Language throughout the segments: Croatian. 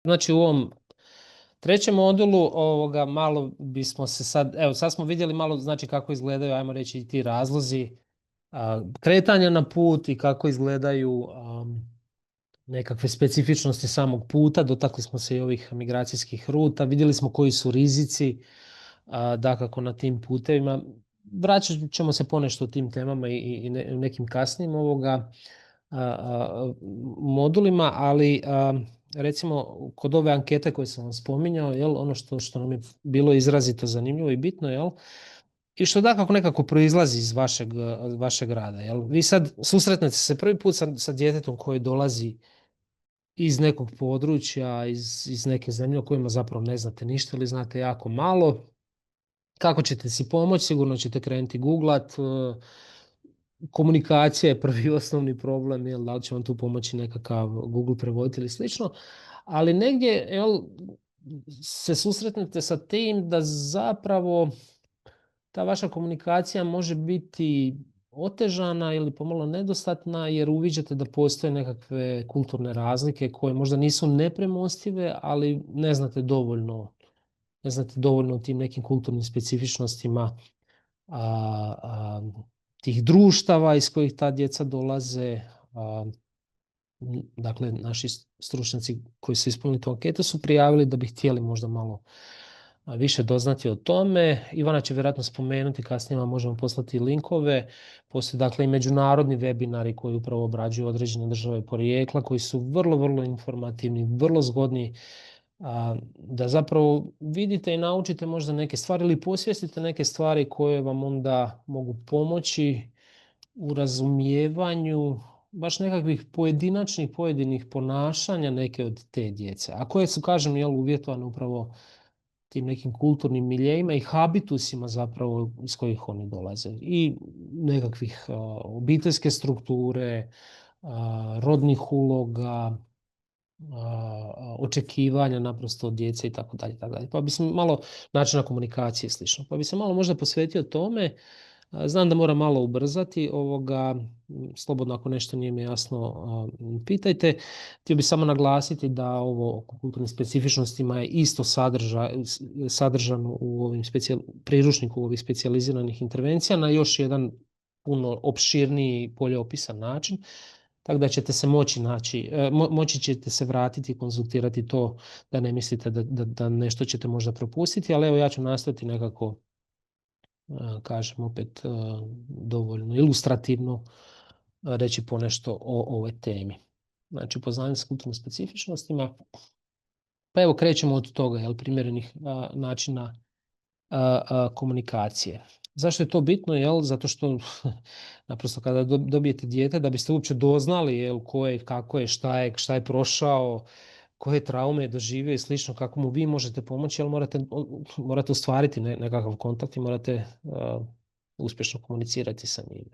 Znači u ovom trećem modulu malo bismo se sad smo vidjeli malo znači kako izgledaju, ajmo reći, i ti razlozi kretanja na put i kako izgledaju nekakve specifičnosti samog puta. Dotakli smo se i ovih migracijskih ruta, vidjeli smo koji su rizici dakako na tim putevima. Vraćat ćemo se ponešto o tim temama i nekim kasnijim modulima, ali recimo kod ove ankete koje sam vam spominjao, ono što nam je bilo izrazito zanimljivo i bitno, i što dakako nekako proizlazi iz vašeg rada. Vi sad susretnete se prvi put sa djetetom koje dolazi iz nekog područja, iz neke zemlje o kojima zapravo ne znate ništa ili znate jako malo. Kako ćete si pomoći? Sigurno ćete krenuti googlat. Komunikacija je prvi osnovni problem, da li će vam tu pomoći nekakav Google prevoditelj ili slično, ali negdje se susretnete sa tim da zapravo ta vaša komunikacija može biti otežana ili pomalo nedostatna jer uviđate da postoje nekakve kulturne razlike koje možda nisu nepremostive, ali ne znate dovoljno o tim nekim kulturnim specifičnostima tih društava iz kojih ta djeca dolaze. Dakle, naši stručnjaci koji su ispunili tu anketu su prijavili da bi htjeli možda malo više doznati o tome. Ivana će vjerojatno spomenuti, kasnije vam možemo poslati linkove. Postoje dakle i međunarodni webinari koji upravo obrađuju određene države porijekla, koji su vrlo, vrlo informativni, vrlo zgodni, da zapravo vidite i naučite možda neke stvari ili posvijestite neke stvari koje vam onda mogu pomoći u razumijevanju baš nekakvih pojedinih ponašanja neke od te djece, a koje su, kažem, uvjetovane upravo tim nekim kulturnim miljejima i habitusima zapravo iz kojih oni dolaze. I nekakvih obiteljske strukture, rodnih uloga, očekivanja naprosto od djece i tako dalje. Pa bi se malo načina komunikacije i slično. Pa bi se malo možda posvetio tome. Znam da moram malo ubrzati slobodno ako nešto nije mi jasno pitajte. Htio bih samo naglasiti da ovo oko kulturnim specifičnostima je isto sadržano u ovim priručniku ovih specijaliziranih intervencija na još jedan puno opširniji, bolje opisan način. Tako da ćete se moći ćete se vratiti i konzultirati to, da ne mislite da nešto ćete možda propustiti, ali evo ja ću nastaviti nekako, kažem opet, dovoljno ilustrativno reći ponešto o ovoj temi. Znači, upoznavanje s kulturnim specifičnostima. Pa evo krećemo od toga, primjerenih načina komunikacije. Zašto je to bitno? Zato što naprosto kada dobijete dijete, da biste uopće doznali ko je, kako je, šta je prošao, koje traume je doživio i slično, kako mu vi možete pomoći, ali morate ostvariti nekakav kontakt i morate uspješno komunicirati sa njim.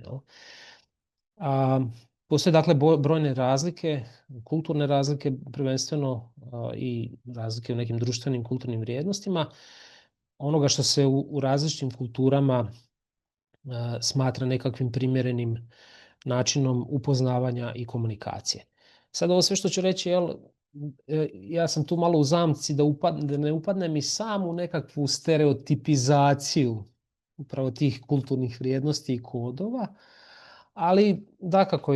Postoje dakle brojne razlike, kulturne razlike prvenstveno i razlike u nekim društvenim kulturnim vrijednostima, onoga što se u različitim kulturama smatra nekakvim primjerenim načinom upoznavanja i komunikacije. Sad ovo sve što ću reći, ja sam tu malo u zamci da ne upadnem i sam u nekakvu stereotipizaciju upravo tih kulturnih vrijednosti i kodova, ali dakako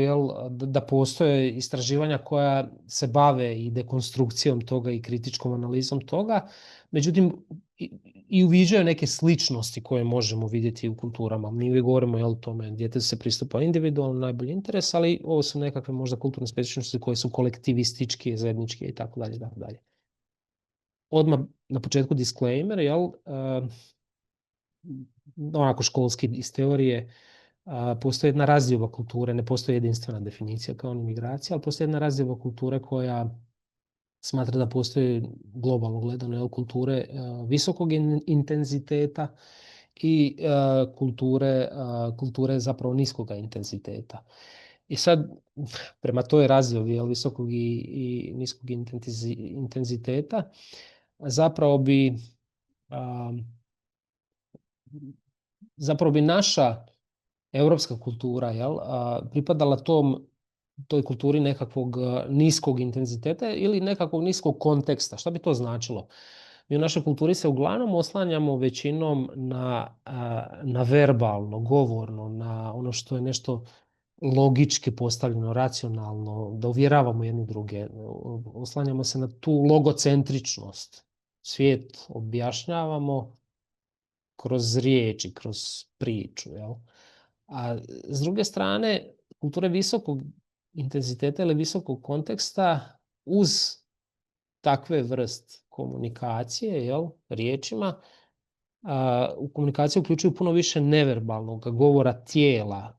da postoje istraživanja koja se bave i dekonstrukcijom toga i kritičkom analizom toga, međutim i uviđaju neke sličnosti koje možemo vidjeti u kulturama. Mi uvijek govorimo o tome, djetetu se pristupa individualno, najbolji interes, ali ovo su nekakve možda kulturne specifičnosti koje su kolektivističke, zajedničke i tako dalje, tako dalje. Odmah na početku disclaimer, onako školski iz teorije, postoji jedna razdioba kulture, ne postoji jedinstvena definicija kao ni migracija, ali postoji jedna razdioba kulture koja smatra da postoji globalno gledano kulture visokog intenziteta i kulture zapravo niskog intenziteta. I sad, prema toj razdiobi visokog i niskog intenziteta, zapravo bi naša europska kultura pripadala tom toj kulturi nekakvog niskog intenziteta ili nekakvog niskog konteksta. Šta bi to značilo? Mi u našoj kulturi se uglavnom oslanjamo većinom na verbalno, govorno, na ono što je nešto logički postavljeno, racionalno, da uvjeravamo jedni druge. Oslanjamo se na tu logocentričnost. Svijet objašnjavamo kroz riječi, kroz priču. Jel? A s druge strane, kulture visokog intenziteta ili visokog konteksta uz takve vrst komunikacije, jel, riječima, u komunikaciji uključuju puno više neverbalnog govora tijela,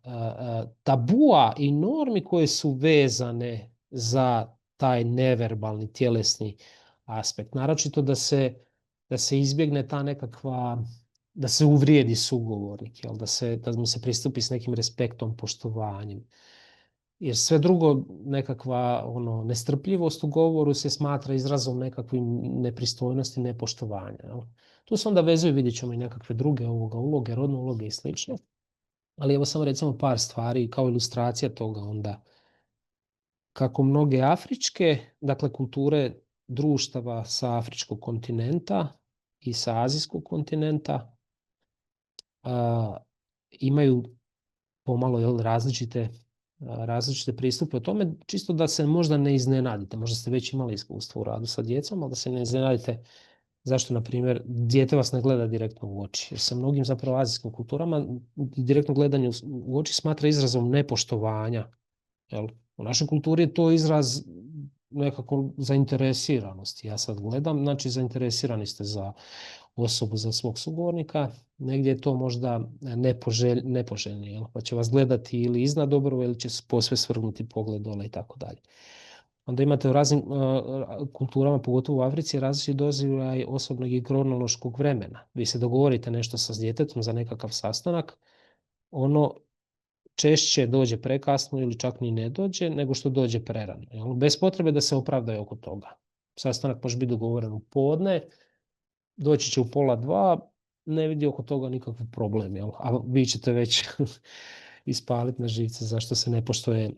tabua i normi koje su vezane za taj neverbalni tjelesni aspekt. Naročito da se izbjegne ta nekakva, da se uvrijedi sugovornik, jel, da mu se pristupi s nekim respektom, poštovanjem. Jer sve drugo, nekakva nestrpljivost u govoru se smatra izrazom nekakvim nepristojnosti, nepoštovanja. Jel? Tu se onda vezuju, vidjet ćemo i nekakve druge uloge, rodne uloge i slično. Ali evo samo recimo par stvari kao ilustracija toga onda. Kako mnoge afričke, dakle kulture društava sa afričkog kontinenta i sa azijskog kontinenta imaju pomalo različite pristupe o tome, čisto da se možda ne iznenadite. Možda ste već imali iskustvo u radu sa djecom, ali da se ne iznenadite zašto, na primjer, dijete vas ne gleda direktno u oči. Jer se mnogim zapravo azijskim kulturama direktno gledanje u oči smatra izrazom nepoštovanja. Jel? U našoj kulturi je to izraz nekako zainteresiranosti. Ja sad gledam, znači zainteresirani ste za osobu, za svog sugovornika. Negdje je to možda nepoželjno, jel? Pa će vas gledati ili iznad obrve ili će posve svrgnuti pogled dole i tako dalje. Onda imate u raznim kulturama, pogotovo u Africi, različiti doživljaj osobnog i kronološkog vremena. Vi se dogovorite nešto sa djetetom za nekakav sastanak, ono češće dođe prekasno ili čak ni ne dođe, nego što dođe prerano. Jel? Bez potrebe da se opravdaju oko toga. Sastanak može biti dogovoren u podne, doći će u 1:30, ne vidi oko toga nikakav problem. Jel? A vi ćete već ispaliti na živce zašto se ne poštuje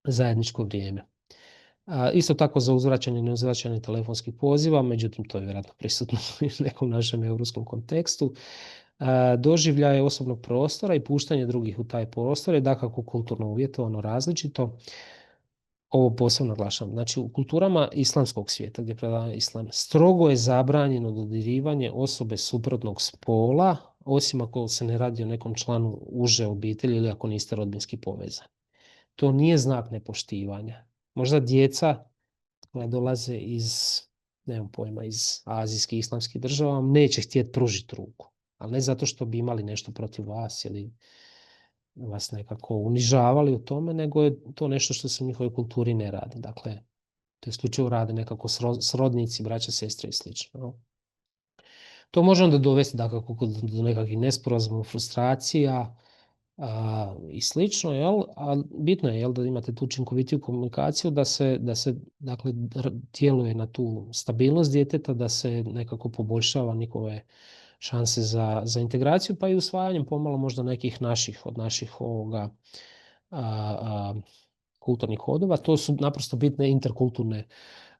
zajedničko vrijeme. Isto tako za uzvraćanje i neuzvraćanje telefonskih poziva, međutim to je vjerojatno prisutno u nekom našem europskom kontekstu. Doživljaje osobnog prostora i puštanje drugih u taj prostor je dakako kulturno uvjetovano različito. Ovo posebno naglašavam. Znači u kulturama islamskog svijeta gdje predaje islam strogo je zabranjeno dodirivanje osobe suprotnog spola, osim ako se ne radi o nekom članu uže obitelji ili ako niste rodbinski povezani. To nije znak nepoštivanja. Možda djeca koja dolaze nemam pojma, iz azijskih islamskih država neće htjeti pružiti ruku. Ali ne zato što bi imali nešto protiv vas ili vas nekako unižavali u tome, nego je to nešto što se u njihovoj kulturi ne radi. Dakle, to isključivo rade nekako srodnici, braća, sestre i slično. To može onda dovesti dakako do nekakvih nesporazuma, frustracija i slično, jel? A bitno je, jel, da imate tu učinkovitiju komunikaciju, da se dakle, djeluje na tu stabilnost djeteta, da se nekako poboljšava njihove šanse za integraciju, pa i usvajanjem pomalo možda nekih od naših kulturnih kodova. To su naprosto bitne interkulturne,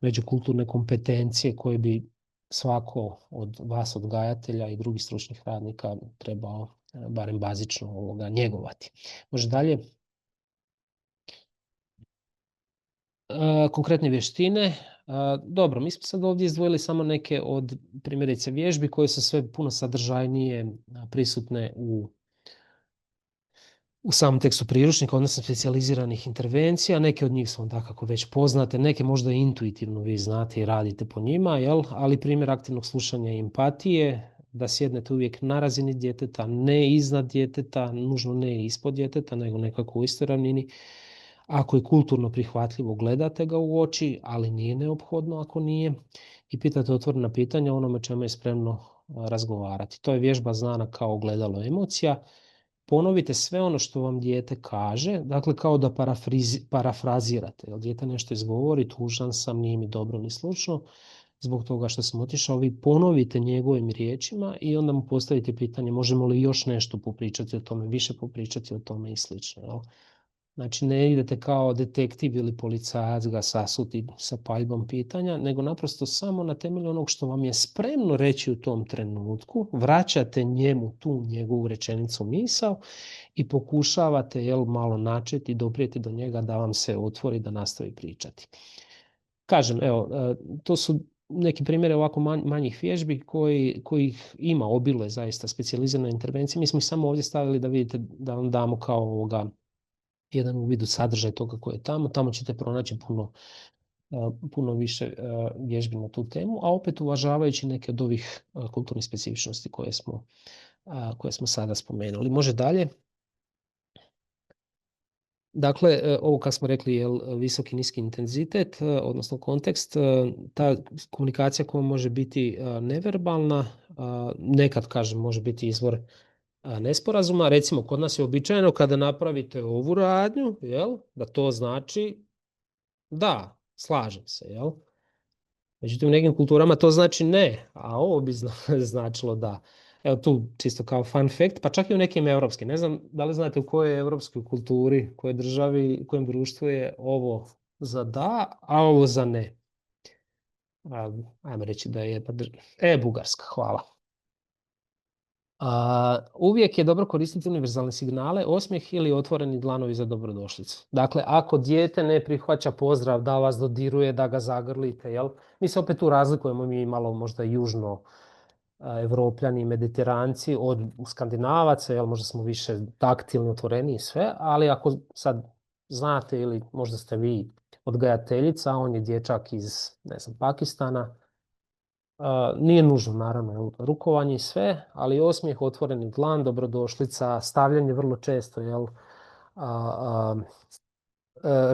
međukulturne kompetencije koje bi svako od vas odgajatelja i drugih stručnih radnika trebao barem bazično njegovati. Može dalje. Konkretne vještine. Dobro, mi smo sad ovdje izdvojili samo neke od primjerice vježbi koje su sve puno sadržajnije prisutne u samom tekstu priručnika, odnosno specijaliziranih intervencija. Neke od njih su vam dakako već poznate, neke možda intuitivno vi znate i radite po njima, jel? Ali primjer aktivnog slušanja i empatije, da sjednete uvijek na razini djeteta, ne iznad djeteta, nužno ne ispod djeteta, nego nekako u istoj ravnini. Ako je kulturno prihvatljivo, gledate ga u oči, ali nije neophodno ako nije. I pitate otvorena pitanja o onome čemu je spremno razgovarati. To je vježba znana kao ogledalo emocija. Ponovite sve ono što vam dijete kaže, dakle kao da parafrazirate. Jel dijete nešto izgovori, tužan sam, nije mi dobro ni slušno, zbog toga što sam otišao, vi ponovite njegovim riječima i onda mu postavite pitanje možemo li još nešto popričati o tome, više popričati o tome i slično. Jel? Znači ne idete kao detektiv ili policajac ga sasuti sa paljbom pitanja, nego naprosto samo na temelju onog što vam je spremno reći u tom trenutku, vraćate njemu tu njegovu rečenicu misao i pokušavate malo načeti i doprijeti do njega da vam se otvori da nastavi pričati. Kažem, evo, to su neki primjeri ovako manjih vježbi kojih ima obiluje zaista specijalizirane intervencije. Mi smo ih samo ovdje stavili da vidite, da vam damo kao jedan uvid u sadržaj toga koje je tamo. Tamo ćete pronaći puno više vježbi na tu temu, a opet uvažavajući neke od ovih kulturnih specifičnosti koje smo sada spomenuli. Može dalje. Dakle, ovo kako smo rekli je visoki, niski intenzitet, odnosno kontekst, ta komunikacija koja može biti neverbalna, nekad kažem može biti izvor nesporazuma. Recimo, kod nas je običajno kada napravite ovu radnju, da to znači da, slažem se, Međutim, u nekim kulturama to znači ne, a ovo bi značilo da. Evo tu čisto kao fun fact, pa čak i u nekim europskim. Ne znam da li znate u kojoj europskoj kulturi, kojoj državi, u kojem društvu je ovo za da, a ovo za ne. Ajmo reći da je Bugarska, hvala. Uvijek je dobro koristiti univerzalne signale, osmijeh ili otvoreni dlanovi za dobrodošlicu. Dakle, ako dijete ne prihvaća pozdrav, da vas dodiruje, da ga zagrlite, mi se opet tu razlikujemo, mi malo možda južno Evropljani i Mediteranci od Skandinavaca, možda smo više taktilni, otvoreni i sve, ali ako sad znate ili možda ste vi odgajateljica, on je dječak iz, Pakistana, nije nužno, naravno, rukovanje i sve, ali osmijeh, otvoreni dlan, dobrodošlica, stavljanje vrlo često,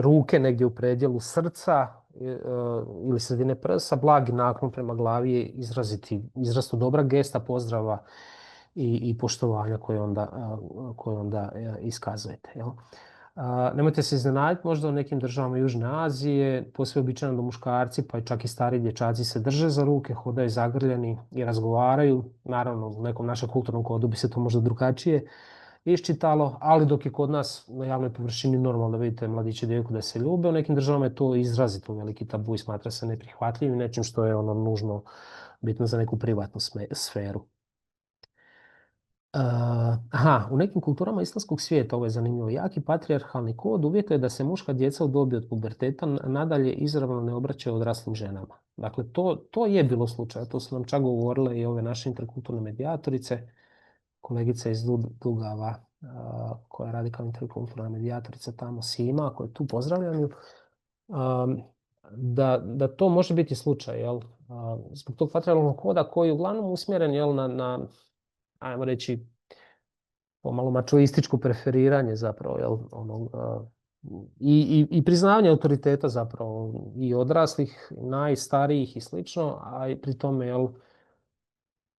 ruke negdje u predjelu srca ili sredine prsa, blagi naklon prema glavi je izrazito dobra gesta pozdrava i poštovanja koje onda iskazujete. Nemojte se iznenaditi, možda u nekim državama Južne Azije posve običajno da muškarci pa i čak i stari dječaci se drže za ruke, hodaju zagrljeni i razgovaraju. Naravno, u nekom našem kulturnom kodu bi se to možda drugačije iščitalo, ali dok je kod nas na javnoj površini normalno da vidite mladiće i djevojku da se ljube, u nekim državama je to izrazito veliki tabu i smatra se neprihvatljivim, nečim što je nužno bitno za neku privatnu sferu. U nekim kulturama islamskog svijeta, ovo je zanimljivo, jaki patrijarhalni kod uvjetuje da se muška djeca u dobi od puberteta nadalje izravno ne obraćaju odraslim ženama. Dakle, to je bilo slučaj, to su nam čak govorile i ove naše interkulturne medijatorice, kolegica iz Dugava koja radi kao interkulturna medijatorica tamo, Sima, koja je tu, pozdravljam ju, da to može biti slučaj, zbog tog patrijarhalnog koda koji je uglavnom usmjeren na ajmo reći, pomalo mačoističko preferiranje zapravo, i priznavanje autoriteta zapravo i odraslih, najstarijih i slično, a i pri tome,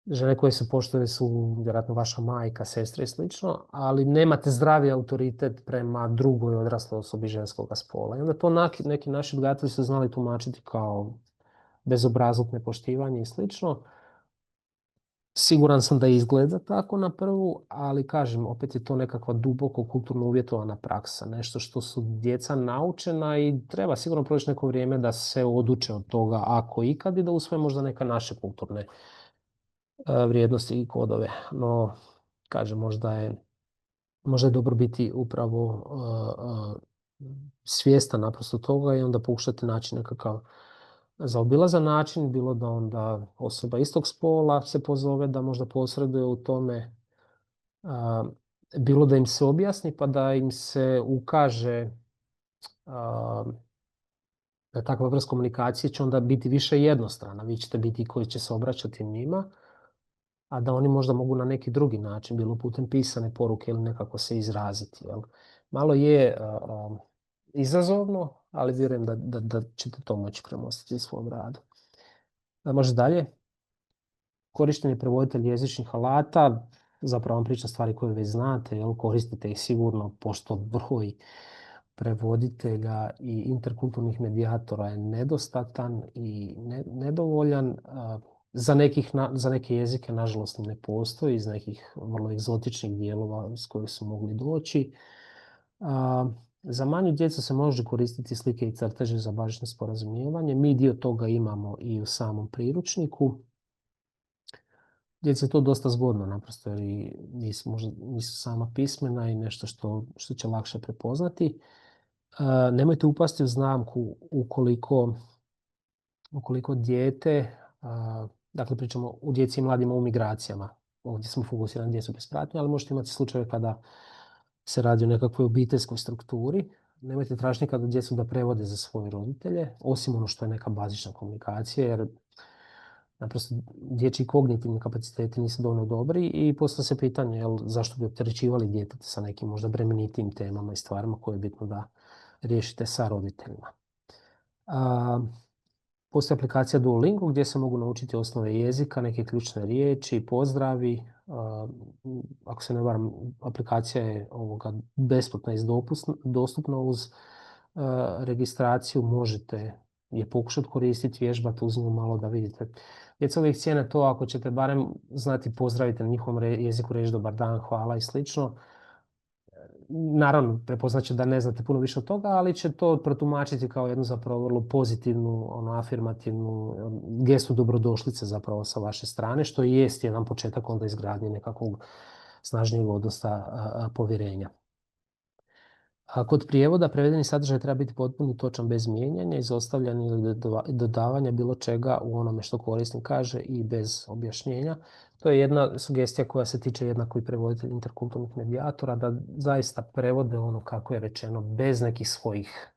žene koje se poštuje su vjerojatno vaša majka, sestra i slično, ali nemate zdravi autoritet prema drugoj odrasloj osobi ženskog spola. I onda to neki naši odgajatelji su znali tumačiti kao bezobrazluk, nepoštivanje i slično. Siguran sam da izgleda tako na prvu, ali kažem, opet je to nekakva duboko kulturno uvjetovana praksa. Nešto što su djeca naučena i treba sigurno proći neko vrijeme da se oduče od toga, ako ikad, i da usvoje možda neke naše kulturne vrijednosti i kodove. No, kažem, možda je dobro biti upravo svjestan naprosto toga i onda pokušati naći nekakav zaobilazan način, bilo da onda osoba istog spola se pozove da možda posreduje u tome, bilo da im se objasni pa da im se ukaže da takva vrsta komunikacije će onda biti više jednostrana. Vi ćete biti koji će se obraćati njima, a da oni možda mogu na neki drugi način, bilo putem pisane poruke ili nekako se izraziti. Malo je izazovno, ali vjerujem da ćete to moći premostiti u svom radu. Može dalje. Korištenje prevoditelja jezičnih alata, zapravo vam pričam stvari koje već znate, koristite ih sigurno, pošto broj prevoditelja i interkulturnih medijatora je nedostatan i nedovoljan. Za neke jezike, nažalost, ne postoji, iz nekih vrlo egzotičnih dijelova s kojih su mogli doći. Za manju djecu se može koristiti slike i crteže za bazično sporazumijevanje. Mi dio toga imamo i u samom priručniku. Djeci je to dosta zgodno naprosto jer i nisu sama pismena i nešto što će lakše prepoznati. Nemojte upasti u zamku ukoliko dijete, dakle pričamo u djeci i mladima u migracijama. Ovdje smo fokusirani na djecu bez pratnje, ali možete imati slučajeve kada se radi o nekakvoj obiteljskoj strukturi. Nemojte tražiti nikada djecu da prevode za svoje roditelje, osim ono što je neka bazična komunikacija, jer naprosto dječji kognitivni kapaciteti nisu dovoljno dobri i postavlja se pitanje zašto bi opterećivali djeteta sa nekim možda bremenitijim temama i stvarima koje je bitno da riješite sa roditeljima. Postoji aplikacija Duolingo gdje se mogu naučiti osnove jezika, neke ključne riječi, pozdravi. Ako se ne varam, aplikacija je besplatna i dostupna uz registraciju. Možete je pokušati koristiti, vježbati, uzmimo malo da vidite. Djeca uvijek cijene to ako ćete barem znati pozdraviti na njihovom jeziku, reći dobar dan, hvala i slično. Naravno, prepoznaće da ne znate puno više od toga, ali će to protumačiti kao jednu zapravo vrlo pozitivnu, afirmativnu gestu dobrodošlice zapravo sa vaše strane, što i jest jedan početak onda izgradnje nekakvog snažnijeg odnosa povjerenja. A kod prijevoda prevedeni sadržaj treba biti potpuno i točan bez mijenjanja, izostavljanja ili dodavanja bilo čega u onome što korisnik kaže i bez objašnjenja. To je jedna sugestija koja se tiče jednako i prevoditelja interkulturnih medijatora, da zaista prevode ono kako je rečeno bez nekih svojih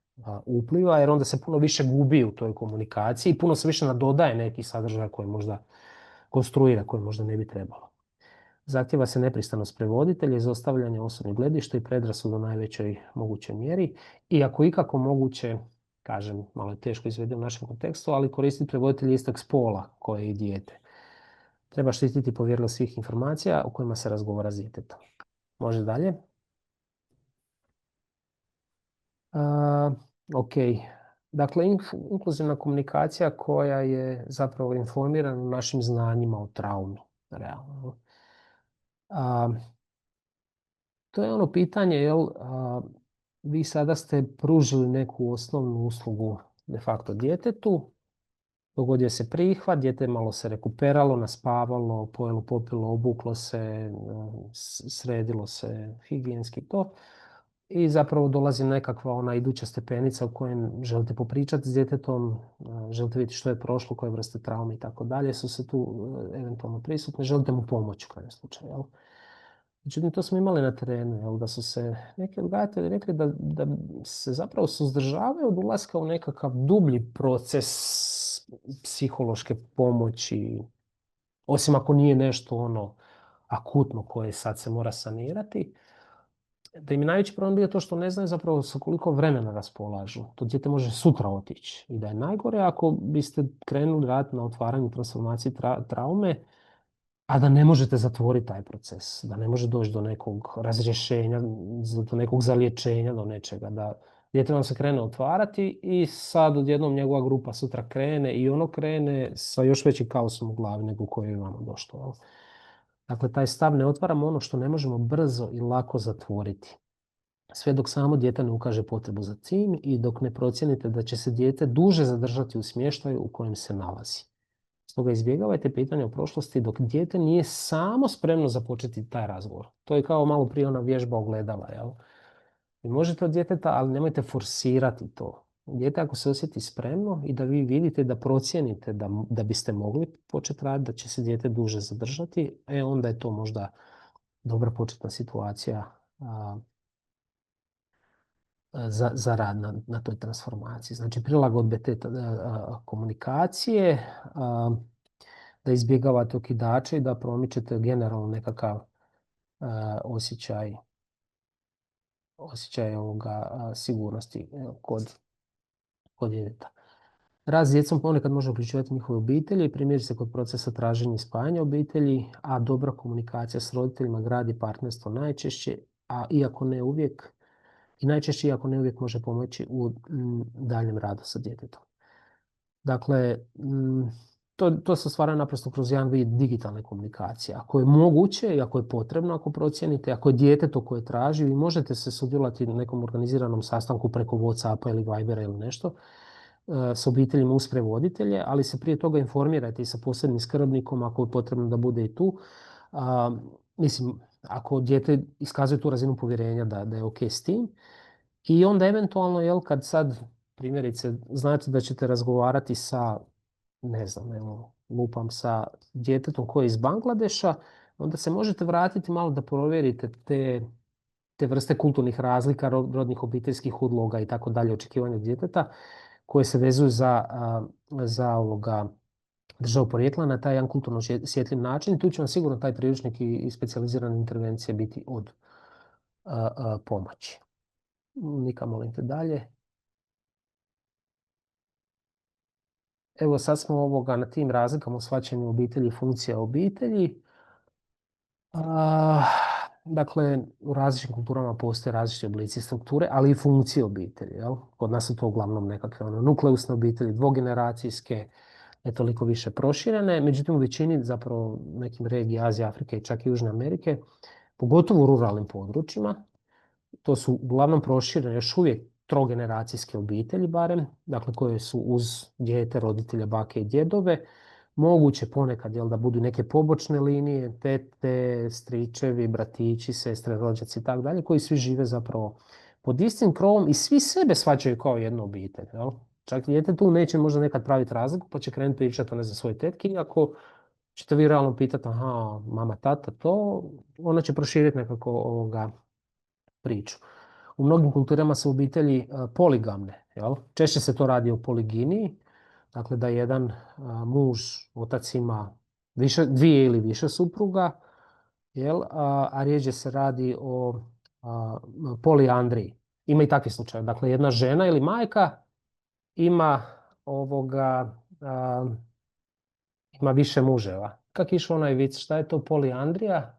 upliva, jer onda se puno više gubi u toj komunikaciji i puno se više nadodaje neki sadržaj koji možda konstruira, koji možda ne bi trebalo. Zahtjeva se nepristranost prevoditelja, izostavljanje osobnih gledišta i predrasuda u najvećoj mogućoj mjeri. I ako ikako moguće, kažem, malo je teško izvesti u našem kontekstu, ali koristiti prevoditelja istog spola koje je i dijete. Treba štititi povjerljivost svih informacija o kojima se razgovara s djetetom. Može dalje? Ok. Dakle, inkluzivna komunikacija koja je zapravo informirana o našim znanjima o traumi. Realno. To je ono pitanje, vi sada ste pružili neku osnovnu uslugu de facto djetetu, dogodio se prihvat, dijete malo se rekuperalo, naspavalo, pojelo, popilo, obuklo se, sredilo se higijenski to i zapravo dolazi nekakva ona iduća stepenica u kojem želite popričati s djetetom, želite vidjeti što je prošlo, koje vrste traume i tako dalje su se tu eventualno prisutne, želite mu pomoći u kojem slučaju. Međutim, to smo imali na terenu, da su se neki odgajatelji rekli da se zapravo suzdržavaju od ulaska u nekakav dublji proces psihološke pomoći, osim ako nije nešto akutno koje sad se mora sanirati. Da im je najveći problem bio to što ne znaju zapravo sa koliko vremena raspolažu. To dijete može sutra otići. I da je najgore ako biste krenuli raditi na otvaranju transformaciji traume, a da ne možete zatvoriti taj proces, da ne može doći do nekog razrješenja, do nekog zaliječenja, do nečega. Da dijete vam se krene otvarati i sad odjednom njegova grupa sutra krene i ono krene sa još većim kaosom u glavi nego u kojoj je vama došlo. Dakle, taj stav ne otvaramo ono što ne možemo brzo i lako zatvoriti. Sve dok samo dijete ne ukaže potrebu za tim i dok ne procijenite da će se dijete duže zadržati u smještaju u kojem se nalazi. Stoga izbjegavajte pitanje o prošlosti dok dijete nije samo spremno započeti taj razgovor. To je kao malo prije ona vježba ogledala. Jel? Vi možete od djeteta, ali nemojte forsirati to. Dijete ako se osjeti spremno i da vi vidite da procijenite da biste mogli početi raditi, da će se dijete duže zadržati, onda je to možda dobra početna situacija za rad na toj transformaciji. Znači prilagodbe te komunikacije, da izbjegavate okidače i da promičete generalno nekakav osjećaj sigurnosti kod djeteta. Rad s djecom ponekad može uključivati njihove obitelji, primjerice kod procesa traženja i spajanja obitelji, a dobra komunikacija s roditeljima gradi partnerstvo najčešće, a iako ne uvijek, i najčešće iako ne uvijek može pomoći u daljem radu sa djetetom. Dakle, to se stvara naprosto kroz jedan vid digitalne komunikacije. Ako je moguće i ako je potrebno, ako procijenite, ako je dijete to koje traži, vi možete se sudjelovati na nekom organiziranom sastanku preko WhatsAppa ili Vibera ili nešto s obiteljima uz prevoditelje, ali se prije toga informirajte i sa posebnim skrbnikom ako je potrebno da bude i tu. Mislim, ako dijete iskazuje tu razinu povjerenja da je ok s tim. I onda eventualno, kad sad primjerice znate da ćete razgovarati sa, ne znam, evo, lupam sa djetetom koje je iz Bangladeša, onda se možete vratiti malo da provjerite te vrste kulturnih razlika, rodnih obiteljskih udloga i tako dalje, očekivanja djeteta koje se vezuju za državu porijekla na taj jedan kulturno osjetljiv način. Tu će vam sigurno taj priručnik i specijalizirane intervencije biti od pomoći. Nika, molim te dalje. Evo sad smo na tim razlikama u shvaćanju obitelji i funkcija obitelji. Dakle, u različitim kulturama postoje različite oblici strukture, ali i funkcije obitelji. Jel? Kod nas su to uglavnom nekakve nukleusne obitelji, dvogeneracijske, ne toliko više proširene. Međutim, u većini, zapravo nekim regija Azije, Afrike i čak i Južne Amerike, pogotovo u ruralnim područjima, to su uglavnom proširene još uvijek trogeneracijske obitelji barem, dakle koje su uz dijete, roditelja, bake i djedove. Moguće ponekad da budu neke pobočne linije, tete, stričevi, bratići, sestre, rođaci i tako dalje, koji svi žive zapravo pod istim krovom i svi sebe shvaćaju kao jednu obitelj. Jel? Čak dijete tu neće možda nekad praviti razliku, pa će krenuti pričati o svoje tetke, iako ćete vi realno pitati, aha, mama, tata, to, ona će proširiti nekako priču. U mnogim kulturama su obitelji poligamne. Jel? Češće se to radi o poliginiji, dakle da jedan muž, otac ima dvije ili više supruga, jel? A rijeđe se radi o poliandriji. Ima i takvi slučaj. Dakle, jedna žena ili majka ima ima više muževa. Kak je išao onaj vic, šta je to poliandrija?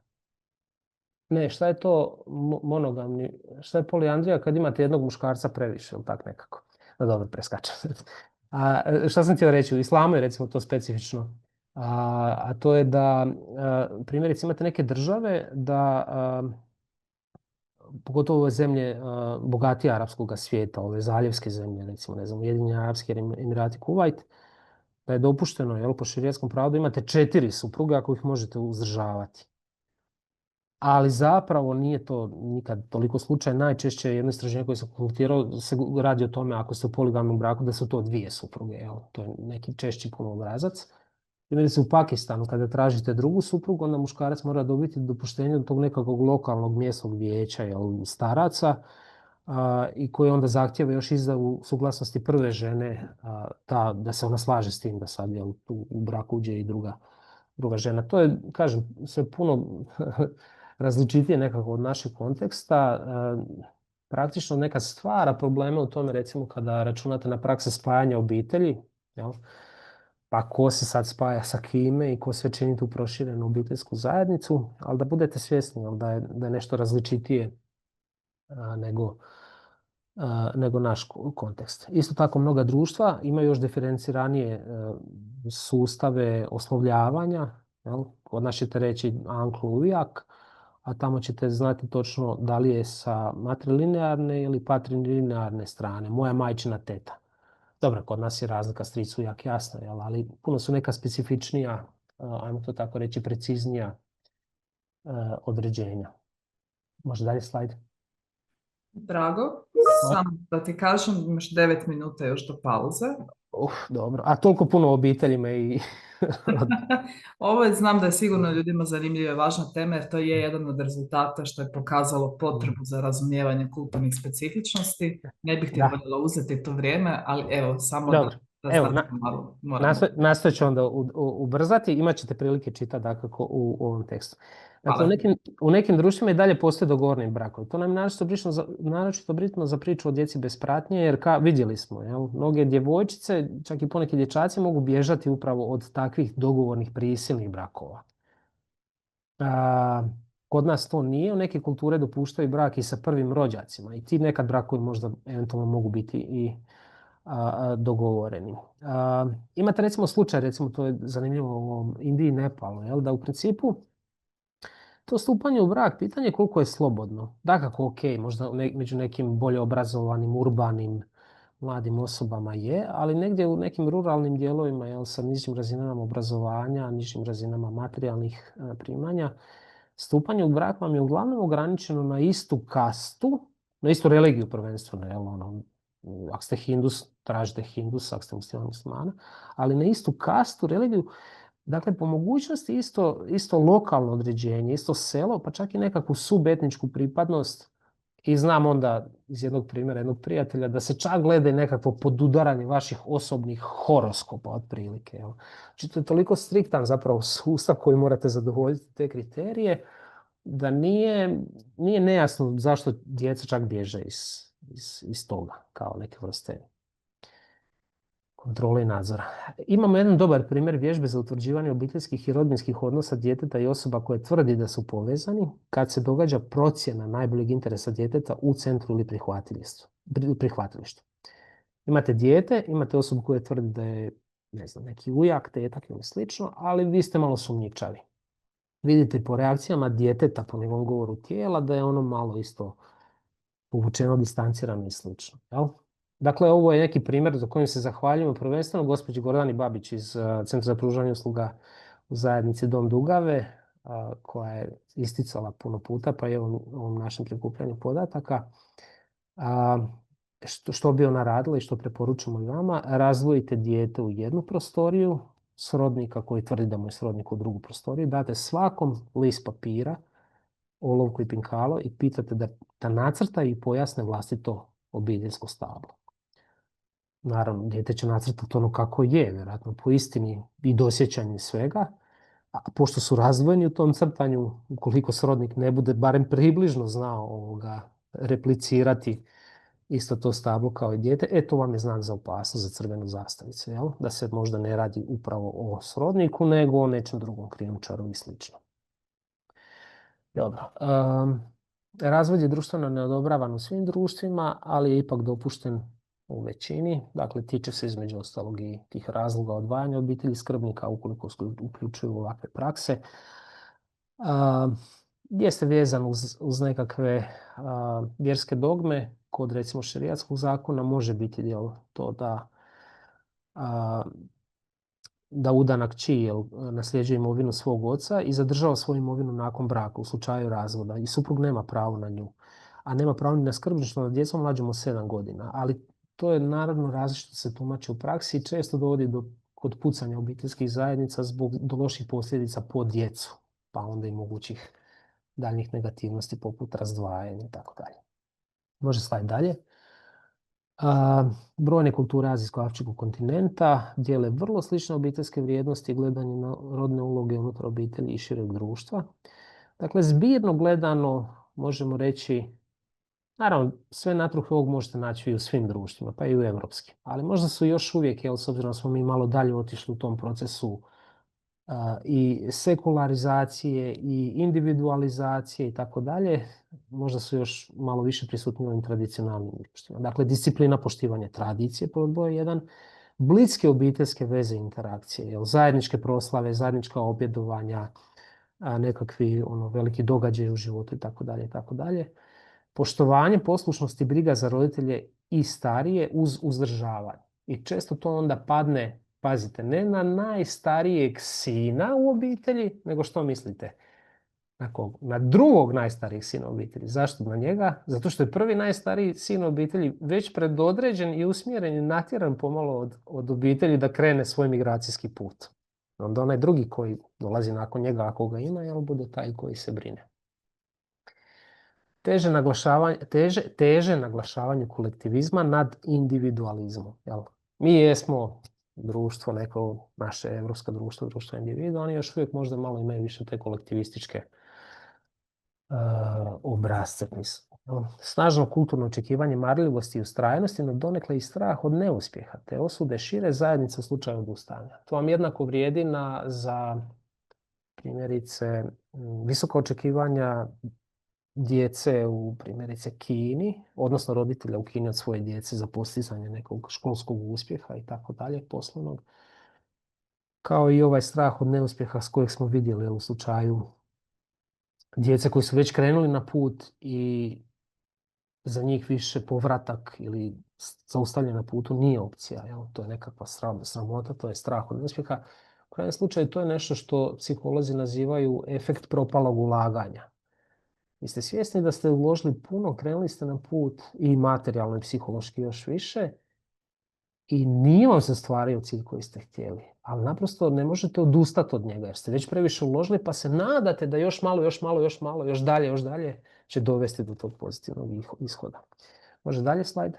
Ne, šta je to monogamni, šta je poliandrija kad imate jednog muškarca previše, ili tak nekako. No dobro, preskačem. Šta sam htio reći, u islamu je recimo to specifično. A to je da, primjerice, imate neke države da, pogotovo ove zemlje bogatije arapskog svijeta, ove zaljevske zemlje, recimo, ne znam, Ujedinjeni Arapski Emirati, Kuvajt, da je dopušteno, po šerijskom pravu da imate 4 supruge ako ih možete uzdržavati. Ali zapravo nije to nikad toliko slučaj. Najčešće jedno istraženje koje sam konsultirao se radi o tome ako ste u poligamnom braku da su to 2 supruge. To je neki češći puno obrazac. Primjerice u Pakistanu kada tražite drugu suprugu, onda muškarac mora dobiti dopuštenje od tog nekakvog lokalnog mjesnog vijeća, staraca, i koji onda zahtjeva još izdavu suglasnosti prve žene da se ona slaže s tim da sad u braku uđe i druga žena. To je, kažem, sve puno različitije nekako od našeg konteksta. Praktično neka stvara probleme u tome, recimo, kada računate na prakse spajanja obitelji, jel? Pa ko se sad spaja sa kime i ko sve čini tu proširenu obiteljsku zajednicu, ali da budete svjesni da je nešto različitije nego naš kontekst. Isto tako mnoga društva imaju još diferenciranije sustave oslovljavanja. Jel? Kod nas ćete reći anklu ujak, a tamo ćete znati točno da li je sa matrilinearne ili patrilinearne strane. Moja majčina teta. Dobro, kod nas je razlika stric ujak jasna, jel? Ali puno su neka specifičnija, ajmo to tako reći, preciznija određenja. Može dalje slajd? Drago, samo da ti kažem, imaš 9 minuta još do pauze. Dobro, a toliko puno o obiteljima i... Ovo je, znam da je sigurno ljudima zanimljiva i važna tema, jer to je jedan od rezultata što je pokazalo potrebu za razumijevanje kulturnih specifičnosti. Ne bih ti voljela uzeti to vrijeme, ali evo, samo da malo moramo. Nastojat ću onda ubrzati, imat ćete prilike čitati dakako u ovom tekstu. Dakle, u nekim društvima i dalje postoje dogovorni brakovi. To nam je naročito bitno za priču o djeci bez pratnje, jer vidjeli smo, mnoge djevojčice, čak i poneki dječaci mogu bježati upravo od takvih dogovornih prisilnih brakova. Kod nas to nije, u neke kulture dopuštaju brak i sa prvim rođacima i ti nekad brakovi možda eventualno mogu biti i dogovoreni. Imate recimo slučaj, recimo to je zanimljivo u Indiji i Nepalu, jel, da u principu to stupanje u brak, pitanje je koliko je slobodno. Dakako, ok, možda među nekim bolje obrazovanim, urbanim, mladim osobama je, ali negdje u nekim ruralnim dijelovima, jel, sa nižim razinama obrazovanja, nižim razinama materijalnih primanja, stupanje u brak vam je uglavnom ograničeno na istu kastu, na istu religiju prvenstveno, jel, ono, ako ste hindus, tražite hindus, ako ste muslimana, ali na istu kastu, religiju. Dakle, po mogućnosti isto lokalno određenje, isto selo, pa čak i nekakvu subetničku pripadnost. I znam onda iz jednog primjera, jednog prijatelja, da se čak gleda i nekakvo podudaranje vaših osobnih horoskopa otprilike. Znači, to je toliko striktan zapravo sustav koji morate zadovoljiti te kriterije, da nije nejasno zašto djeca čak bježe iz toga, kao neke vrste kontrole i nadzora. Imamo jedan dobar primjer vježbe za utvrđivanje obiteljskih i rodbinskih odnosa djeteta i osoba koje tvrdi da su povezani kad se događa procjena najboljeg interesa djeteta u centru ili prihvatilištu. Imate dijete, imate osobu koja tvrdi da je, ne znam, neki ujak, tetak ili slično, ali vi ste malo sumnjičavi. Vidite po reakcijama djeteta, po njegovom govoru tijela, da je ono malo isto povučeno, distancirano i slično. Jel? Dakle, ovo je neki primjer za kojim se zahvaljujemo prvenstveno gospođi Gordani Babić iz Centra za pružanje usluga u zajednici Dom Dugave, koja je isticala puno puta, pa i ovom našem prikupljanju podataka. Što bi ona radila i što preporučujemo i vama? Razdvojite dijete u jednu prostoriju, srodnika koji tvrdi da mu je srodnik u drugu prostoriju, date svakom list papira, olovku i pinkalo i pitate da nacrta i pojasne vlastito obiteljsko stablo. Naravno, dijete će nacrtati ono kako je, vjerojatno po istini i dosjećanju svega, a pošto su razdvojeni u tom crtanju, ukoliko srodnik ne bude barem približno znao replicirati isto to stablo kao i dijete, to vam je znak za opasnost, za crvenu zastavicu, jel? Da se možda ne radi upravo o srodniku, nego o nečem drugom, krijumčaru i slično. Dobro. Razvod je društveno neodobravan u svim društvima, ali je ipak dopušten u većini. Dakle, tiče se između ostalog i tih razloga odvajanja obitelji skrbnika ukoliko se uključuju ovakve prakse. Jeste vezan uz nekakve vjerske dogme. Kod recimo šerijatskog zakona može biti djelo to da udanak čiji nasljeđuje imovinu svog oca i zadržava svoju imovinu nakon braka u slučaju razvoda i suprug nema pravo na nju, a nema pravo ni na skrbništvo nad djecom mlađom od 7 godina. Ali to je naravno različito se tumači u praksi i često dovodi kod pucanja obiteljskih zajednica do loših posljedica po djecu, pa onda i mogućih daljnjih negativnosti poput razdvajanja i tako dalje. Može slajd dalje. Brojne kulture azijsko-afričkog kontinenta dijele vrlo slične obiteljske vrijednosti i gledanje na rodne uloge unutar obitelji i šireg društva. Dakle, zbirno gledano možemo reći, naravno, sve natruhe ovog možete naći i u svim društvima, pa i u evropskim. Ali možda su još uvijek, s obzirom da smo mi malo dalje otišli u tom procesu i sekularizacije i individualizacije i tako dalje, možda su još malo više prisutni u ovim tradicionalnim društvima. Dakle, disciplina poštivanja tradicije, pod broj 1, bliske obiteljske veze i interakcije, zajedničke proslave, zajednička objedovanja, nekakvi veliki događaji u životu i tako dalje, i tako dalje. Poštovanje, poslušnost i briga za roditelje i starije uz uzdržavanje. I često to onda padne, pazite, ne na najstarijeg sina u obitelji, nego što mislite? Na kog? Na drugog najstarijeg sina u obitelji. Zašto na njega? Zato što je prvi najstariji sin u obitelji već predodređen i usmjeren i natjeran pomalo od obitelji da krene svoj migracijski put. Onda onaj drugi koji dolazi nakon njega, ako ga ima, bude taj koji se brine. Teže naglašavanje kolektivizma nad individualizmom. Jel? Mi jesmo društvo, neko naše evropsko društvo, društvo individu, oni još uvijek možda malo imaju više te kolektivističke obrazce. Snažno kulturno očekivanje marljivosti i ustrajnosti, no donekle i strah od neuspjeha, te osude šire zajednice u slučaju odustajanja. To vam jednako vrijedi za primjerice visoka očekivanja djece u primjerice Kini, odnosno roditelja u Kini od svoje djece za postizanje nekog školskog uspjeha i tako dalje, poslovnog. Kao i ovaj strah od neuspjeha s kojeg smo vidjeli u slučaju djece koji su već krenuli na put i za njih više povratak ili zaustavljanje na putu nije opcija. Jel? To je nekakva sramota, to je strah od neuspjeha. U krajnjem slučaju to je nešto što psiholozi nazivaju efekt propalog ulaganja. Vi ste svjesni da ste uložili puno, krenuli ste na put i materijalno i psihološki još više i nije vam se ostvario cilj koji ste htjeli. Ali naprosto ne možete odustati od njega jer ste već previše uložili pa se nadate da još malo, još dalje će dovesti do tog pozitivnog ishoda. Može dalje slajd?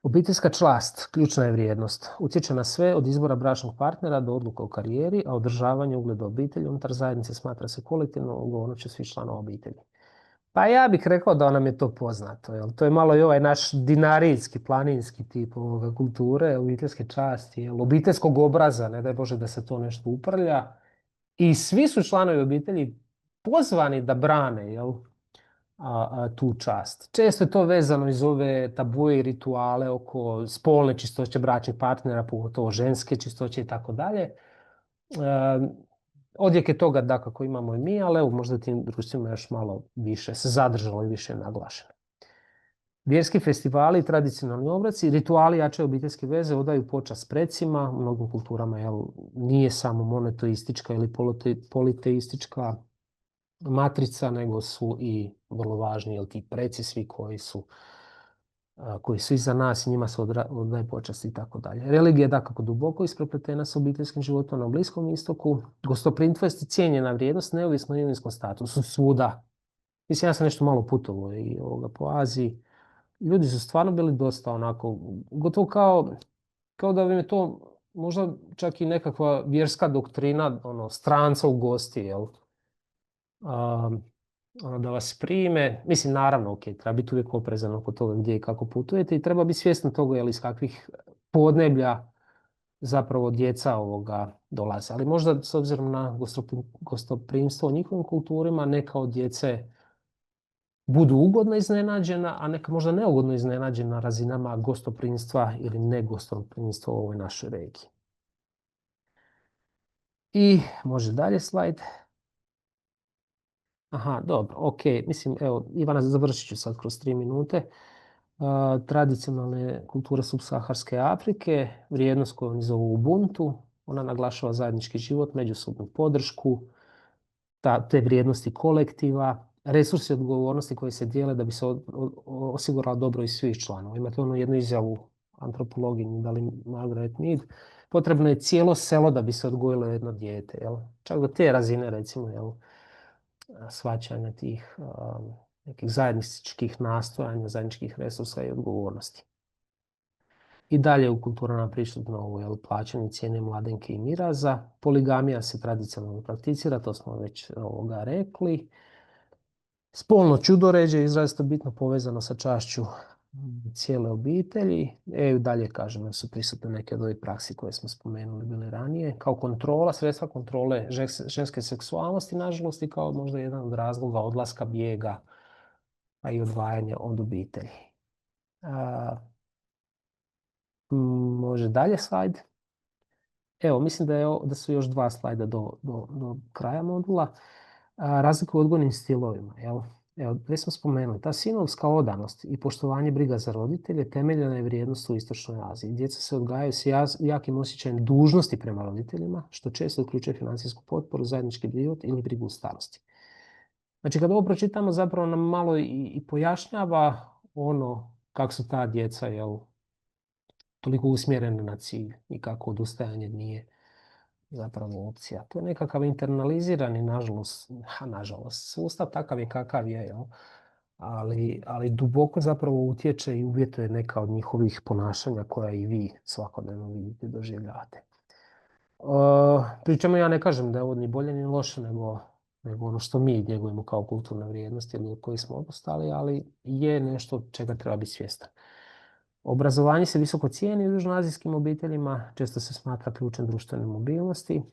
Obiteljska čast, ključna je vrijednost. Utječe na sve od izbora bračnog partnera do odluka o karijeri, a održavanje ugleda obitelji unutar zajednice smatra se kolektivno odgovornošću svih članova obitelji. Pa ja bih rekao da nam je to poznato. Jel? To je malo i ovaj naš dinarijski, planinski tip kulture, obiteljske časti, jel? Obiteljskog obraza, ne daj Bože da se to nešto uprlja. I svi su članovi obitelji pozvani da brane, jel? Tu čast. Često je to vezano iz ove tabuje i rituale oko spolne čistoće bračnih partnera, pogotovo ženske čistoće i tako dalje. Odjeke toga dakako imamo i mi, ali evo možda tim društvima još malo više se zadržalo i više naglašeno. Vjerski festivali, tradicionalni obraci, rituali jačaju obiteljske veze, odaju počast precima. U mnogim kulturama nije samo monoteistička ili politeistička matrica, nego su i vrlo važni ti preci svi koji su iza nas i njima se oddaje počast i tako dalje. Religija je dakako duboko isprepletena s obiteljskim životom na Bliskom istoku. Gostoprimstvo je cijenjena vrijednost neovisno o imovinskom statusu svuda. Mislim, ja sam nešto malo putovao i po Aziji. Ljudi su stvarno bili dosta onako, gotovo kao da im je to možda čak i nekakva vjerska doktrina, stranca u gosti, jel? Da vas prime. Mislim, naravno, treba biti uvijek oprezan oko toga gdje i kako putujete i treba biti svjestan toga iz kakvih podneblja zapravo djeca dolaze. Ali možda s obzirom na gostoprimstvo u njihovim kulturima, neka od djece budu ugodno iznenađena, a neka možda neugodno iznenađena razinama gostoprimstva ili negostoprimstva u ovoj našoj regiji. I može dalje slajd. Aha, dobro, ok. Mislim, evo, Ivana, završit ću sad kroz 3 minute. Tradicionalne kulture subsaharske Afrike, vrijednost koju oni zovu Ubuntu, ona naglašava zajednički život, međusobnu podršku, te vrijednosti kolektiva, resursi odgovornosti koji se dijele da bi se osiguralo dobro iz svih članova. Imate jednu izjavu antropologinje, da li Margaret Mead, potrebno je cijelo selo da bi se odgojilo jedno dijete. Jel? Čak do te razine, recimo, jel? Shvaćanja tih nekih zajedničkih nastojanja, zajedničkih resursa i odgovornosti. I dalje u kulturama prisutno ovo plaćanje cijene mladenke i miraza. Poligamija se tradicionalno prakticira, to smo već rekli. Spolno čudoređe je izrazito bitno povezano sa čašću cijele obitelji. Dalje kažem, su prisutne neke od ovih praksi koje smo spomenuli bili ranije. Kao kontrola, sredstva kontrole ženske seksualnosti, nažalost, i kao možda jedan od razloga odlaska, bijega, pa i odvajanja od obitelji. Može dalje slajd. Evo, mislim da su još 2 slajda do kraja modula. Razliku u odgojnim stilovima. Evo, već smo spomenuli, ta sinovska odanost i poštovanje briga za roditelje temeljena je vrijednost u Istočnoj Aziji. Djeca se odgajaju s jakim osjećajem dužnosti prema roditeljima, što često uključuje financijsku potporu, zajednički život ili brigu u starosti. Znači, kad ovo pročitamo, zapravo nam malo i pojašnjava kako su ta djeca toliko usmjerena na cilj i kako odustajanje nije zapravo opcija. To je nekakav internalizirani, nažalost, sustav takav je kakav je, ali duboko zapravo utječe i uvjetuje neka od njihovih ponašanja koja i vi svakodnevno vidite, doživljavate. Pri čemu ja ne kažem da je ovo ni bolje ni loše, nego ono što mi njegujemo kao kulturne vrijednosti ili od kojih smo odustali, ali je nešto čega treba biti svjestan. Obrazovanje se visoko cijeni u južnoazijskim obiteljima, često se smatra ključem društvene mobilnosti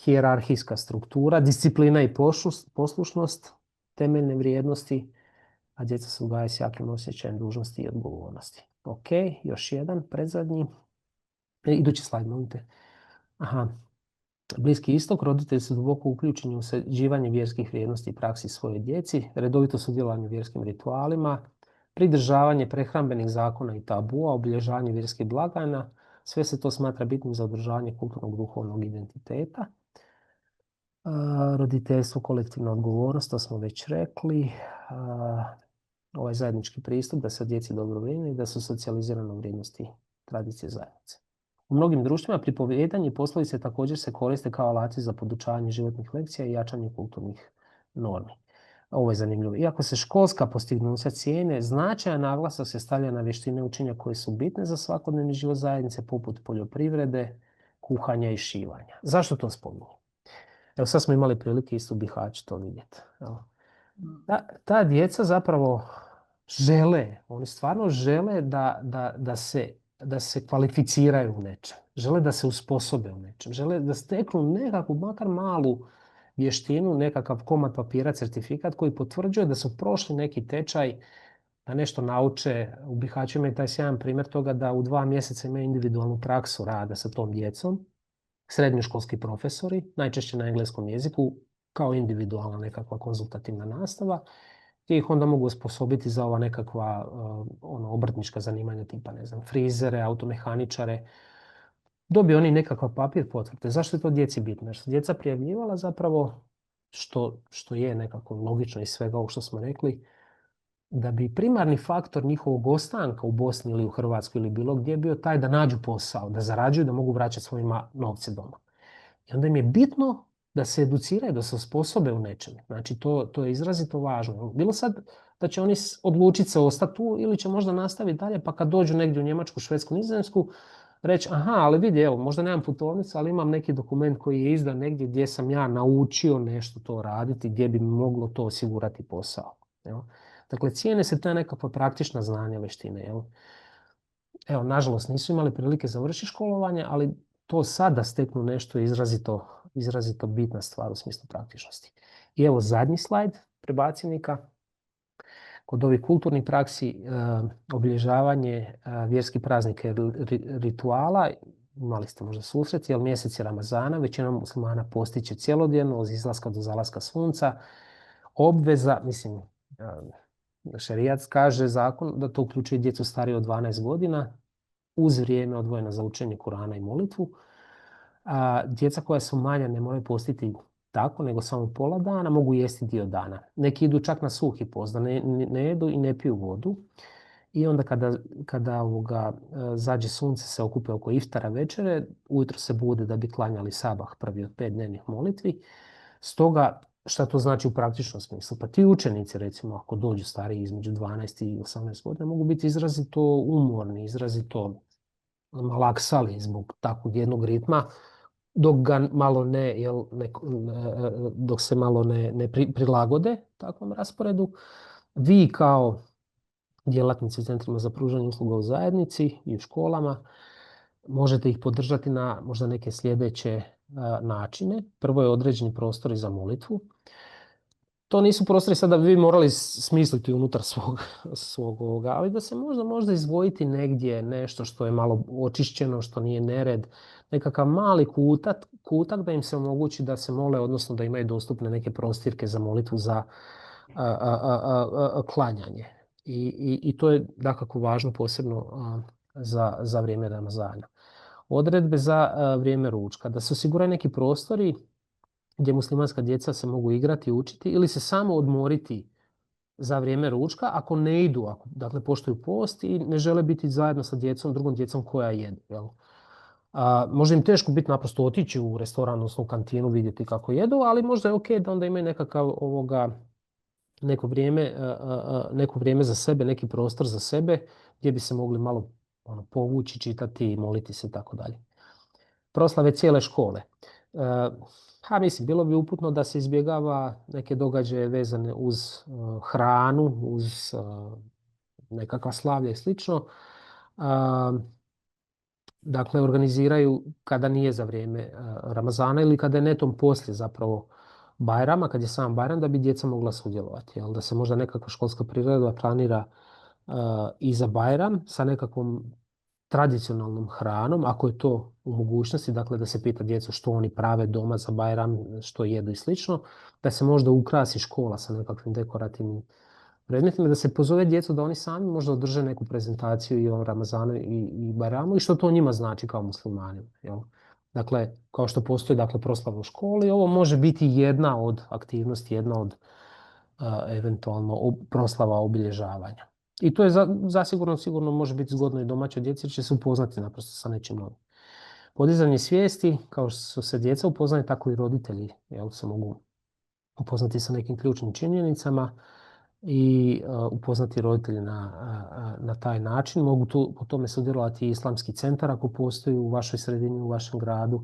hijerarhijska struktura, disciplina i poslušnost, temeljne vrijednosti, a djeca se odgajaju s jakim osjećajem dužnosti i odgovornosti. Ok, još jedan, predzadnji. Idući slajd, molite. Aha. Bliski istok, roditelji su duboko uključeni u sređivanje vjerskih vrijednosti i praksi svoje djeci, redovito sudjelovanje u vjerskim ritualima, pridržavanje prehrambenih zakona i tabua, obilježavanje vjerskih blagdana, sve se to smatra bitnim za održavanje kulturnog duhovnog identiteta. Roditeljstvo, kolektivna odgovornost, to smo već rekli. Ovaj zajednički pristup da se djeci dobro brine i da su socijalizirane u vrijednosti tradicije zajednice. U mnogim društvima pripovijedanje i poslovice također se koriste kao alati za podučavanje životnih lekcija i jačanje kulturnih normi. Ovo je zanimljivo. Iako se školska postignuća cijene, značajan naglasak se stavlja na vještine učenja koje su bitne za svakodnevni život zajednice, poput poljoprivrede, kuhanja i šivanja. Zašto to spominjem? Evo sad smo imali prilike isto u Bihaću to vidjeti. Ta djeca zapravo žele, oni stvarno žele da se kvalificiraju u nečem. Žele da se usposobe u nečem. Žele da steknu nekakvu, makar malu vještinu, nekakav komad papira, certifikat koji potvrđuje da su prošli neki tečaj, da nešto nauče. U Bihaću ima taj sjajan primjer toga da u 2 mjeseca imaju individualnu praksu rada sa tom djecom. Srednjoškolski profesori, najčešće na engleskom jeziku, kao individualna nekakva konzultativna nastava, gdje ih onda mogu osposobiti za ova nekakva obrtnička zanimanja tipa, ne znam, frizere, automehaničare. Dobiju oni nekakav papir potvrde. Zašto je to djeci bitno? Jer su djeca prijavljivala zapravo, što je nekako logično iz svega ovog što smo rekli, da bi primarni faktor njihovog ostanka u Bosni ili u Hrvatskoj ili bilo gdje bio taj da nađu posao, da zarađuju, da mogu vraćati svojima novce doma. I onda im je bitno da se educiraju, da se osposobe u nečem. Znači, to je izrazito važno. Bilo sad da će oni odlučiti se ostati tu ili će možda nastaviti dalje, pa kad dođu negdje u Njemačku, Švedsku, Nizozemsku, reći, aha, ali vidi, evo, možda nemam putovnicu, ali imam neki dokument koji je izdan negdje gdje sam ja naučio nešto to raditi, gdje bi mi moglo to osigurati posao. Jel? Dakle, cijene se ta nekakva praktična znanja, vještine. Jel? Evo, nažalost, nisu imali prilike završiti školovanje, ali to sad da steknu nešto je izrazito bitna stvar u smislu praktičnosti. I evo zadnji slajd prebacivnika. Kod ovih kulturnih praksi obilježavanje vjerskih praznika i rituala, imali ste možda susret, jer mjesec je Ramazana, većina muslimana postiće cjelodnevno od izlaska do zalaska sunca. Obveza, mislim, šerijat kaže zakon da to uključuje djecu starije od 12 godina uz vrijeme odvojeno za učenje Kurana i molitvu. Djeca koja su manja ne moraju postiti tako, nego samo pola dana, mogu jesti dio dana. Neki idu čak na suhi post, da ne jedu i ne piju vodu. I onda kada zađe sunce, se okupe oko iftara večere, ujutro se bude da bi klanjali sabah, prvi od 5 dnevnih molitvi. Stoga, šta to znači u praktičnom smislu? Pa ti učenici, recimo, ako dođu stariji između 12 i 18 godina, mogu biti izrazito umorni, izrazito malaksali zbog takvog jednog ritma, dok se malo ne prilagode takvom rasporedu. Vi kao djelatnici u centrima za pružanje usluga u zajednici i u školama možete ih podržati na možda neke sljedeće načine. Prvo je određeni prostori za molitvu. To nisu prostori sada da bi vi morali smisliti unutar svog ovoga, ali da se možda izdvojiti negdje nešto što je malo očišćeno, što nije nered, nekakav mali kutak da im se omogući da se mole, odnosno da imaju dostupne neke prostirke za molitvu za klanjanje. I to je dakako važno posebno za vrijeme Ramazana. Odredbe za vrijeme ručka, da se osiguraju neki prostori gdje muslimanska djeca se mogu igrati, učiti ili se samo odmoriti za vrijeme ručka ako ne idu, dakle poštuju post i ne žele biti zajedno sa drugom djecom koja jedu. Jel? Možda im teško biti naprosto otići u restoran, odnosno u kantinu, vidjeti kako jedu, ali možda je ok da onda imaju neko vrijeme za sebe, neki prostor za sebe gdje bi se mogli malo povući, čitati, moliti se i tako dalje. Proslave cijele škole. Mislim, bilo bi uputno da se izbjegava neke događaje vezane uz hranu, uz nekakva slavlja i slično. dakle, organiziraju kada nije za vrijeme Ramazana ili kada je netom poslije zapravo Bajrama, kad je sam Bajram, da bi djeca mogla sudjelovati. Da se možda nekakva školska priredba planira i za Bajram sa nekakvom tradicionalnom hranom, ako je to u mogućnosti, dakle da se pita djecu što oni prave doma za Bajram, što jedu i slično, da se možda ukrasi škola sa nekakvim dekorativnim predmetima, da se pozove djecu da oni sami možda održe neku prezentaciju i o Ramazanu i Bajramu i što to njima znači kao muslimanima. Jel? Dakle, kao što postoji dakle, proslava u školi, ovo može biti jedna od aktivnosti, jedna od eventualno proslava obilježavanja. I to je sigurno može biti zgodno i domaćoj djeci jer će se upoznati naprosto sa nečim novim. Podizanje svijesti, kao što su se djeca upoznaju, tako i roditelji se mogu upoznati sa nekim ključnim činjenicama i upoznati roditelji na taj način. Mogu po tome sudjelovati i islamski centar ako postoji u vašoj sredini, u vašem gradu,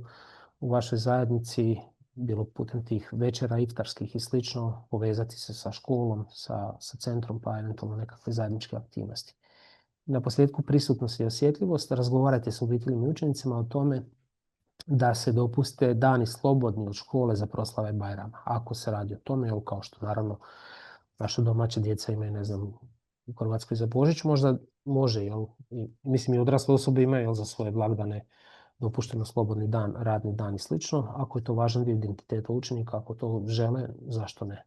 u vašoj zajednici, bilo putem tih večera iftarskih i slično, povezati se sa školom, sa centrom, pa eventualno nekakve zajedničke aktivnosti. Na posljedku prisutnost i osjetljivost, razgovarajte s obiteljima i učenicima o tome da se dopuste dani slobodni od škole za proslave Bajrama. Ako se radi o tome, kao što naravno naša domaća djeca imaju, ne znam, u Hrvatskoj za Božić, možda može, mislim i odrasle osobe imaju za svoje blagdane dopušteno slobodni dan, radni dan i slično. Ako je to važan dio identiteta učenika, ako to žele, zašto ne?